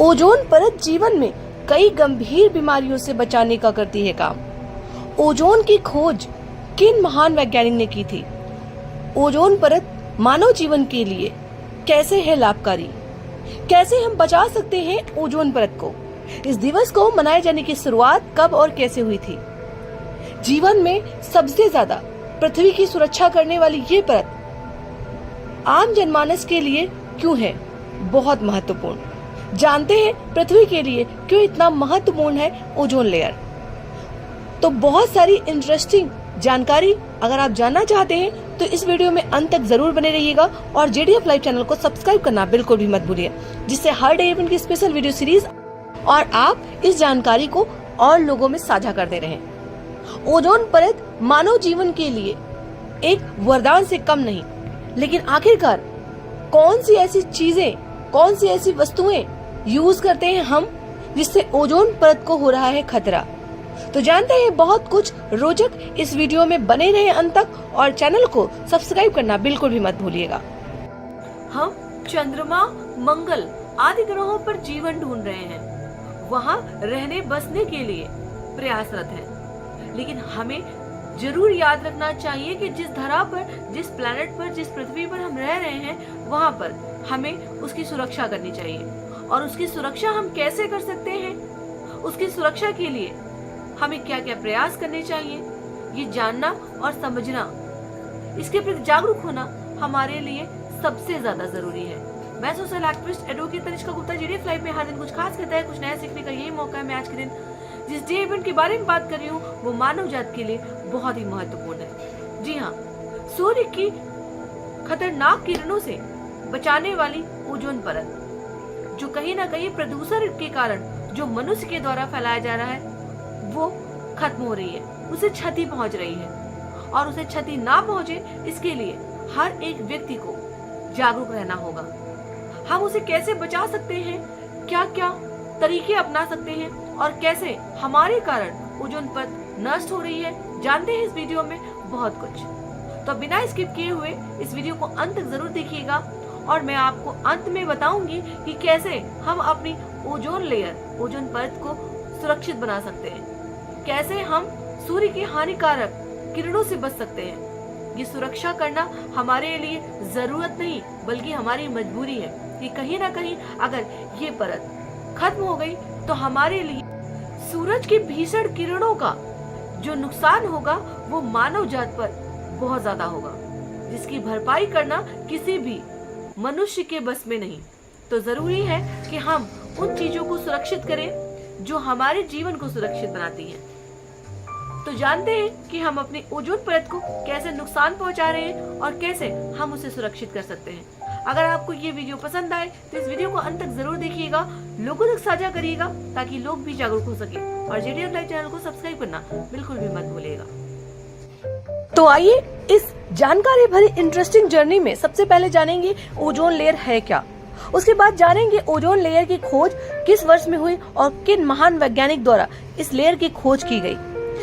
Ozone परत जीवन में कई गंभीर बीमारियों से बचाने का करती है काम। ओजोन की खोज किन महान वैज्ञानिक ने की थी? ओजोन परत मानव जीवन के लिए कैसे है लाभकारी? कैसे हम बचा सकते हैं ओजोन परत को? इस दिवस को मनाए जाने की शुरुआत कब और कैसे हुई थी? जीवन में सबसे ज्यादा पृथ्वी की सुरक्षा करने वाली ये परत आम जनमानस के लिए क्यों है बहुत महत्वपूर्ण? जानते हैं पृथ्वी के लिए क्यों इतना महत्वपूर्ण है ओजोन लेयर। तो बहुत सारी इंटरेस्टिंग जानकारी अगर आप जानना चाहते हैं तो इस वीडियो में अंत तक जरूर बने रहिएगा और JDF लाइव चैनल को सब्सक्राइब करना बिल्कुल भी मत भूलिए, जिससे हर डे इवेंट की स्पेशल वीडियो सीरीज और आप इस जानकारी को और लोगों में साझा करते रहें। ओजोन परत मानव जीवन के लिए एक वरदान से कम नहीं, लेकिन आखिरकार कौन सी ऐसी चीजें, कौन सी ऐसी वस्तुएं यूज करते हैं हम जिससे ओजोन परत को हो रहा है खतरा? तो जानते हैं बहुत कुछ रोचक इस वीडियो में। बने रहे अंत तक और चैनल को सब्सक्राइब करना बिल्कुल भी मत भूलिएगा। हम चंद्रमा, मंगल आदि ग्रहों पर जीवन ढूंढ रहे हैं, वहां रहने बसने के लिए प्रयासरत हैं। लेकिन हमें जरूर याद रखना चाहिए कि जिस धरा पर, जिस प्लैनेट पर, जिस पृथ्वी पर हम रह रहे हैं, वहां पर हमें उसकी सुरक्षा करनी चाहिए। और उसकी सुरक्षा हम कैसे कर सकते हैं, उसकी सुरक्षा के लिए हमें क्या क्या प्रयास करने चाहिए, ये जानना और समझना, इसके प्रति जागरूक होना हमारे लिए सबसे ज्यादा जरूरी है। मैं social activist advocate Tanishka Gupta JDF live में हर दिन कुछ खास कहता है, कुछ नया सीखने का यही मौका है। मैं आज के दिन जिस डे इवेंट के बारे में बात कर रही हूँ वो मानव जात के लिए बहुत ही महत्वपूर्ण है। जी हाँ, सूर्य की खतरनाक किरणों से बचाने वाली ओजोन परत, जो कहीं ना कहीं प्रदूषण के कारण जो मनुष्य के द्वारा फैलाया जा रहा है वो खत्म हो रही है, उसे क्षति पहुंच रही है। और उसे क्षति ना पहुंचे इसके लिए हर एक व्यक्ति को जागरूक रहना होगा। हम उसे कैसे बचा सकते हैं, क्या क्या तरीके अपना सकते हैं और कैसे हमारे कारण ओजोन परत नष्ट हो रही है, जानते हैं इस वीडियो में बहुत कुछ। तो बिना स्किप किए हुए इस वीडियो को अंत तक जरूर देखिएगा और मैं आपको अंत में बताऊंगी कि कैसे हम अपनी ओजोन लेयर, ओजोन परत को सुरक्षित बना सकते हैं, कैसे हम सूर्य की हानिकारक किरणों से बच सकते हैं। ये सुरक्षा करना हमारे लिए जरूरत नहीं बल्कि हमारी मजबूरी है कि कहीं ना कहीं अगर ये परत खत्म हो गई तो हमारे लिए सूरज की भीषण किरणों का जो नुकसान होगा वो मानव जात पर बहुत ज्यादा होगा, जिसकी भरपाई करना किसी भी मनुष्य के बस में नहीं। तो जरूरी है कि हम उन चीजों को सुरक्षित करें जो हमारे जीवन को सुरक्षित बनाती हैं। तो जानते हैं कि हम अपनी ओजोन परत को कैसे नुकसान पहुंचा रहे हैं और कैसे हम उसे सुरक्षित कर सकते हैं। अगर आपको ये वीडियो पसंद आए तो इस वीडियो को अंत तक जरूर देखिएगा, लोगों तक साझा करिएगा ताकि लोग भी जागरूक हो सके। और JDF लाइव चैनल को सब्सक्राइब करना बिल्कुल भी मत भूलिएगा। तो आइए इस जानकारी भरी इंटरेस्टिंग जर्नी में सबसे पहले जानेंगे ओजोन लेयर है क्या। उसके बाद जानेंगे ओजोन लेयर की खोज किस वर्ष में हुई और किन महान वैज्ञानिक द्वारा इस लेयर की खोज की गई।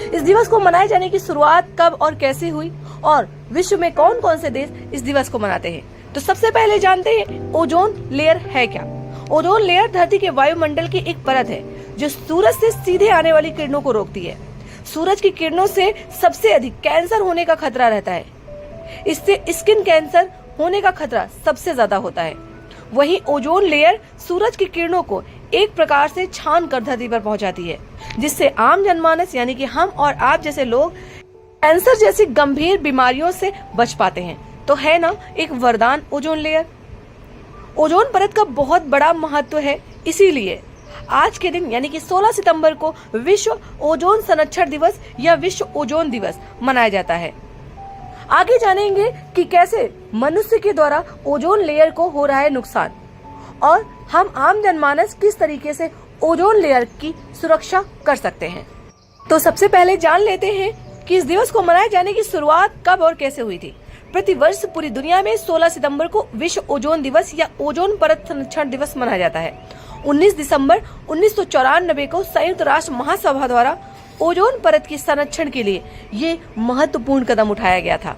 इस दिवस को मनाए जाने की शुरुआत कब और कैसे हुई और विश्व में कौन कौन से देश इस दिवस को मनाते हैं। तो सबसे पहले जानते हैं ओजोन लेयर है क्या। ओजोन लेयर धरती के वायुमंडल की एक परत है जो सूरज से सीधे आने वाली किरणों को रोकती है। सूरज की किरणों से सबसे अधिक कैंसर होने का खतरा रहता है, इससे स्किन कैंसर होने का खतरा सबसे ज्यादा होता है। वहीं ओजोन लेयर सूरज की किरणों को एक प्रकार से छान कर धरती पर पहुंचाती है, जिससे आम जनमानस यानी कि हम और आप जैसे लोग कैंसर जैसी गंभीर बीमारियों से बच पाते हैं। तो है ना एक वरदान ओजोन लेयर। ओजोन परत का बहुत बड़ा महत्व है, इसीलिए आज के दिन यानी कि 16 सितंबर को विश्व ओजोन संरक्षण दिवस या विश्व ओजोन दिवस मनाया जाता है। आगे जानेंगे कि कैसे मनुष्य के द्वारा ओजोन लेयर को हो रहा है नुकसान और हम आम जनमानस किस तरीके से ओजोन लेयर की सुरक्षा कर सकते हैं। तो सबसे पहले जान लेते हैं कि इस दिवस को मनाए जाने की शुरुआत कब और कैसे हुई थी। प्रतिवर्ष पूरी दुनिया में 16 सितंबर को विश्व ओजोन दिवस या ओजोन परत संरक्षण दिवस मनाया जाता है। 19 दिसंबर 1994 को संयुक्त राष्ट्र महासभा द्वारा ओजोन परत की संरक्षण के लिए ये महत्वपूर्ण कदम उठाया गया था।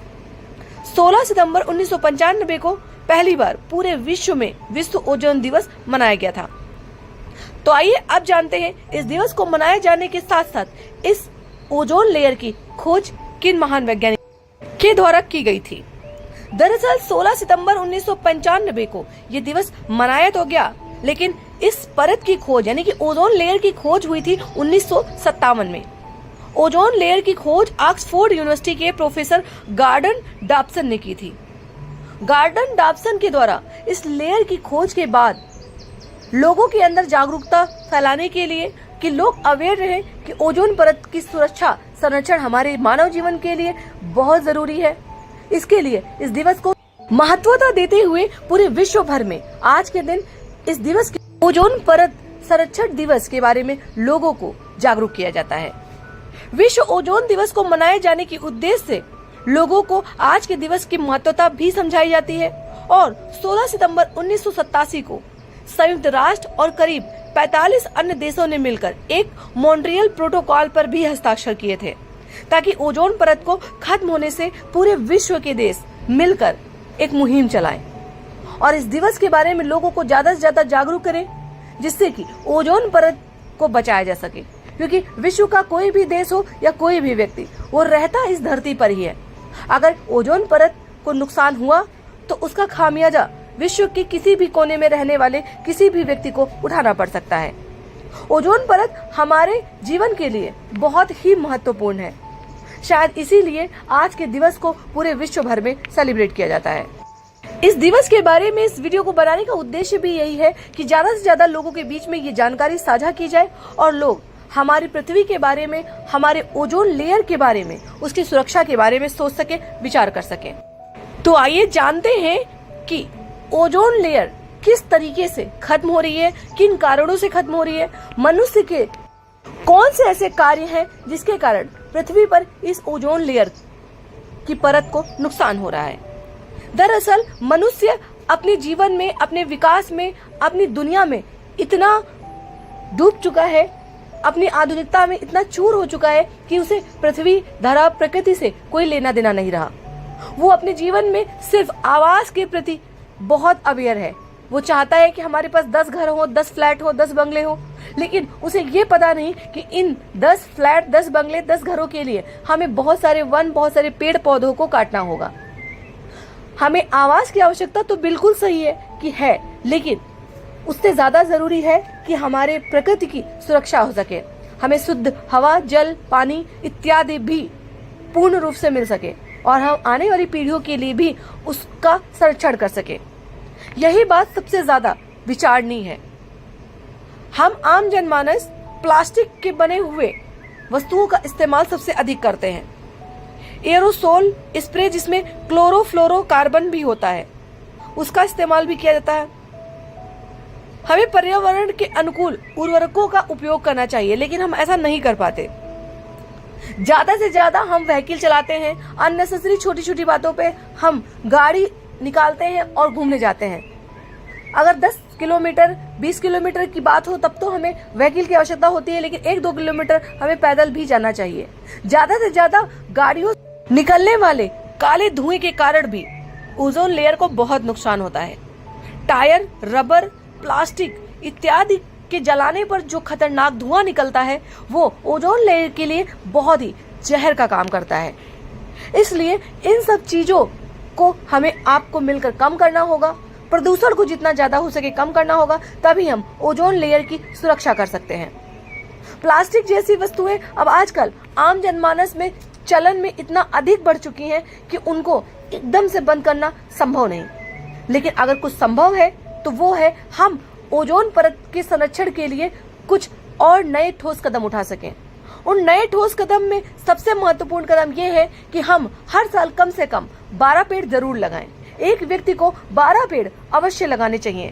16 सितंबर 1995 को पहली बार पूरे विश्व में विश्व ओजोन दिवस मनाया गया था। तो आइए अब जानते हैं इस दिवस को मनाए जाने के साथ साथ इस ओजोन लेयर की खोज किन महान वैज्ञानिक के द्वारा की गई थी। दरअसल 16 सितंबर 1995 को ये दिवस मनाया तो गया, लेकिन इस परत की खोज यानी कि ओजोन लेयर की खोज हुई थी 1957 में। ओजोन लेयर की खोज ऑक्सफोर्ड यूनिवर्सिटी के प्रोफेसर गॉर्डन डॉब्सन ने की थी। गॉर्डन डॉब्सन के द्वारा इस लेयर की खोज के बाद लोगों के अंदर जागरूकता फैलाने के लिए कि लोग अवेयर रहें कि ओजोन परत की सुरक्षा संरक्षण हमारे मानव जीवन के लिए बहुत जरूरी है। इसके लिए इस दिवस को महत्वता देते हुए पूरे विश्व भर में आज के दिन इस दिवस के ओजोन परत संरक्षण दिवस के बारे में लोगों को जागरूक किया जाता है। विश्व ओजोन दिवस को मनाए जाने के उद्देश्य से लोगों को आज के दिवस की महत्वता भी समझाई जाती है और 16 सितंबर 1987 को संयुक्त राष्ट्र और करीब 45 अन्य देशों ने मिलकर एक मॉन्ट्रियल प्रोटोकॉल पर भी हस्ताक्षर किए थे, ताकि ओजोन परत को खत्म होने से पूरे विश्व के देश मिलकर एक मुहिम चलाएं और इस दिवस के बारे में लोगों को ज्यादा से ज्यादा जागरूक करें, जिससे कि ओजोन परत को बचाया जा सके। क्योंकि विश्व का कोई भी देश हो या कोई भी व्यक्ति, वो रहता इस धरती पर ही है। अगर ओजोन परत को नुकसान हुआ तो उसका खामियाजा विश्व के किसी भी कोने में रहने वाले किसी भी व्यक्ति को उठाना पड़ सकता है। ओजोन परत हमारे जीवन के लिए बहुत ही महत्वपूर्ण है। शायद इसीलिए आज के दिवस को पूरे विश्व भर में सेलिब्रेट किया जाता है। इस दिवस के बारे में इस वीडियो को बनाने का उद्देश्य भी यही है कि ज्यादा से ज्यादा लोगों के बीच में ये जानकारी साझा की जाए और लोग हमारी पृथ्वी के बारे में, हमारे ओजोन लेयर के बारे में, उसकी सुरक्षा के बारे में सोच सके, विचार कर सके। तो आइए जानते हैं कि ओजोन लेयर किस तरीके से खत्म हो रही है, किन कारणों से खत्म हो रही है, मनुष्य के कौन से ऐसे कार्य हैं जिसके कारण पृथ्वी पर इस ओजोन लेयर की परत को नुकसान हो रहा है। दरअसल मनुष्य अपने जीवन में, अपने विकास में, अपनी दुनिया में इतना डूब चुका है, अपनी आधुनिकता में इतना चूर हो चुका है कि उसे पृथ्वी, धरा, प्रकृति से कोई लेना देना नहीं रहा। वो अपने जीवन में सिर्फ आवास के प्रति बहुत अवेयर है। वो चाहता है कि हमारे पास 10 घर हो, 10 फ्लैट हो, 10 बंगले हो, लेकिन उसे ये पता नहीं कि इन 10 फ्लैट, 10 बंगले, 10 घरों के लिए हमें बहुत सारे वन, बहुत सारे पेड़ पौधों को काटना होगा। हमें आवास की आवश्यकता तो बिल्कुल सही है कि है, लेकिन उससे ज्यादा जरूरी है कि हमारे प्रकृति की सुरक्षा हो सके, हमें शुद्ध हवा, जल, पानी इत्यादि भी पूर्ण रूप से मिल सके और हम आने वाली पीढ़ियों के लिए भी उसका संरक्षण कर सके। यही बात सबसे ज्यादा विचारणीय है। हम आम जनमानस प्लास्टिक के बने हुए वस्तुओं का इस्तेमाल सबसे अधिक करते हैं। एरोसोल स्प्रे जिसमें क्लोरोफ्लोरोकार्बन भी होता है, उसका इस्तेमाल भी किया जाता है। हमें पर्यावरण के अनुकूल उर्वरकों का उपयोग करना चाहिए, लेकिन हम ऐसा नहीं कर पाते। ज्यादा से ज्यादा हम व्हीकल चलाते हैं, अननेसेसरी छोटी छोटी बातों पे हम गाड़ी निकालते हैं और घूमने जाते हैं। अगर 10 किलोमीटर 20 किलोमीटर की बात हो तब तो हमें व्हीकल की आवश्यकता होती है, लेकिन 1-2 किलोमीटर हमें पैदल भी जाना चाहिए। ज्यादा से ज्यादा गाड़ियों निकलने वाले काले धुएं के कारण भी ओजोन लेयर को बहुत नुकसान होता है। टायर, रबर, प्लास्टिक इत्यादि के जलाने पर जो खतरनाक धुआं निकलता है वो ओजोन लेयर के लिए बहुत ही जहर का काम करता है। इसलिए इन सब चीजों को हमें आपको मिलकर कम करना होगा। प्रदूषण को जितना ज्यादा हो सके कम करना होगा, तभी हम ओजोन लेयर की सुरक्षा कर सकते हैं। प्लास्टिक जैसी वस्तुएं अब आजकल आम जनमानस में चलन में इतना अधिक बढ़ चुकी हैं कि उनको एकदम से बंद करना संभव नहीं। लेकिन अगर कुछ संभव है तो वो है हम ओजोन परत के संरक्षण के लिए कुछ और नए ठोस कदम उठा सकें। उन नए ठोस कदम में सबसे महत्वपूर्ण कदम ये है कि हम हर साल कम से कम 12 पेड़ जरूर लगाएं। एक व्यक्ति को 12 पेड़ अवश्य लगाने चाहिए।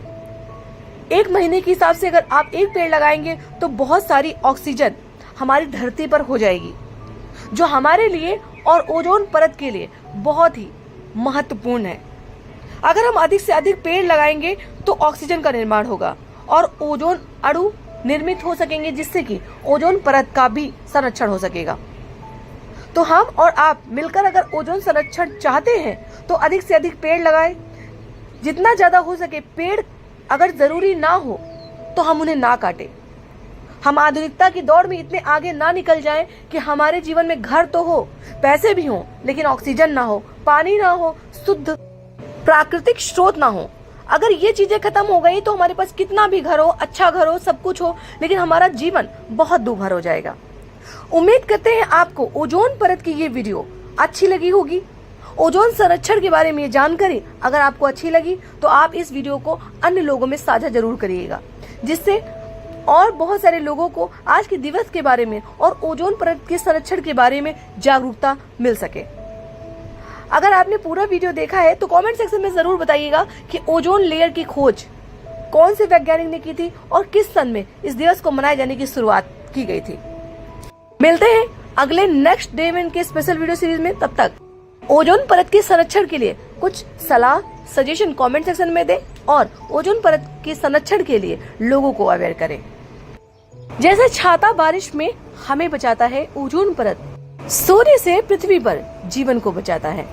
एक महीने के हिसाब से अगर आप एक पेड़ लगाएंगे तो बहुत सारी ऑक्सीजन हमारी धरती पर हो जाएगी, जो हमारे लिए और ओजोन परत के लिए बहुत ही महत्वपूर्ण है। अगर हम अधिक से अधिक पेड़ लगाएंगे तो ऑक्सीजन का निर्माण होगा और ओजोन अणु निर्मित हो सकेंगे, जिससे कि ओजोन परत का भी संरक्षण हो सकेगा। तो हम और आप मिलकर अगर ओजोन संरक्षण चाहते हैं तो अधिक से अधिक पेड़ लगाएं। जितना ज्यादा हो सके पेड़ अगर जरूरी ना हो तो हम उन्हें ना काटें। हम आधुनिकता की दौड़ में इतने आगे ना निकल जाएं कि हमारे जीवन में घर तो हो, पैसे भी हों, लेकिन ऑक्सीजन ना हो, पानी ना हो, शुद्ध प्राकृतिक स्रोत ना हो। अगर ये चीजें खत्म हो गई तो हमारे पास कितना भी घर हो, अच्छा घर हो, सब कुछ हो, लेकिन हमारा जीवन बहुत दूभर हो जाएगा। उम्मीद करते हैं आपको ओजोन परत की ये वीडियो अच्छी लगी होगी। ओजोन संरक्षण के बारे में ये जानकारी अगर आपको अच्छी लगी तो आप इस वीडियो को अन्य लोगों में साझा जरूर करिएगा, जिससे और बहुत सारे लोगों को आज के दिवस के बारे में और ओजोन परत के संरक्षण के बारे में जागरूकता मिल सके। अगर आपने पूरा वीडियो देखा है तो कमेंट सेक्शन में जरूर बताइएगा कि ओजोन लेयर की खोज कौन से वैज्ञानिक ने की थी और किस सन में इस दिवस को मनाए जाने की शुरुआत की गई थी। मिलते हैं अगले नेक्स्ट डे में के स्पेशल वीडियो सीरीज में। तब तक ओजोन परत के संरक्षण के लिए कुछ सलाह सजेशन कमेंट सेक्शन में दें और ओजोन परत के संरक्षण के लिए लोगों को अवेयर करें। जैसे छाता बारिश में हमें बचाता है, ओजोन परत सूर्य से पृथ्वी पर जीवन को बचाता है।